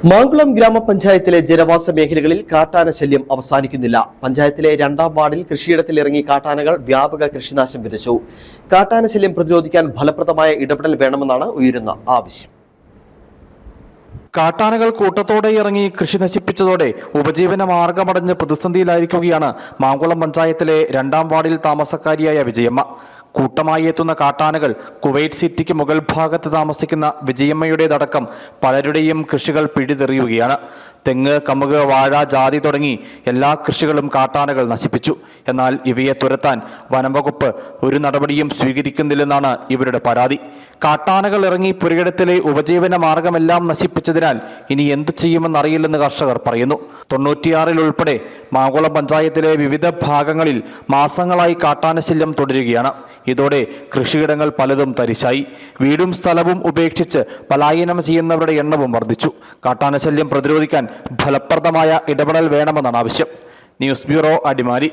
മാങ്കുളം ഗ്രാമപഞ്ചായത്തിലെ ജനവാസ മേഖലകളിൽ കാട്ടാന ശല്യം അവസാനിക്കുന്നില്ല. പഞ്ചായത്തിലെ 2ാം വാർഡിൽ കൃഷിയിടത്തിലിറങ്ങി കാട്ടാനകൾ വ്യാപക കൃഷിനാശം വിതച്ചു. കാട്ടാന ശല്യം പ്രതിരോധിക്കാൻ ഫലപ്രദമായ ഇടപെടൽ വേണമെന്നാണ് ഉയരുന്ന ആവശ്യം. കാട്ടാനകൾ കൂട്ടത്തോടെ ഇറങ്ങി കൃഷി നശിപ്പിച്ചതോടെ ഉപജീവന മാർഗമടഞ്ഞ് പ്രതിസന്ധിയിലായിരിക്കുകയാണ് മാങ്കുളം പഞ്ചായത്തിലെ 2ാം വാർഡിൽ താമസക്കാരിയായ വിജയമ്മ. കൂട്ടമായി എത്തുന്ന കാട്ടാനകൾ കുവൈറ്റ് സിറ്റിക്ക് മുകൾ ഭാഗത്ത് താമസിക്കുന്ന വിജയമ്മയുടേതടക്കം പലരുടെയും കൃഷികൾ പിടിതെറിയുകയാണ്. തെങ്ങ്, കമുക്, വാഴ, ജാതി തുടങ്ങി എല്ലാ കൃഷികളും കാട്ടാനകൾ നശിപ്പിച്ചു. എന്നാൽ ഇവയെ തുരത്താൻ വനംവകുപ്പ് ഒരു നടപടിയും സ്വീകരിക്കുന്നില്ലെന്നാണ് ഇവരുടെ പരാതി. കാട്ടാനകൾ ഇറങ്ങി പുരയിടത്തിലെ ഉപജീവന മാർഗമെല്ലാം നശിപ്പിച്ചതിനാൽ ഇനി എന്തു ചെയ്യുമെന്നറിയില്ലെന്ന് കർഷകർ പറയുന്നു. 96 ഉൾപ്പെടെ മാങ്കുളം പഞ്ചായത്തിലെ വിവിധ ഭാഗങ്ങളിൽ മാസങ്ങളായി കാട്ടാനശല്യം തുടരുകയാണ്. ഇതോടെ കൃഷിയിടങ്ങൾ പലതും തരിശായി. വീടും സ്ഥലവും ഉപേക്ഷിച്ച് പലായനം ചെയ്യുന്നവരുടെ എണ്ണവും വർദ്ധിച്ചു. കാട്ടാനശല്യം പ്രതിരോധിക്കാൻ ഫലപ്രദമായ ഇടപെടൽ വേണമെന്നാണ് ആവശ്യം. News bureau, Adimali.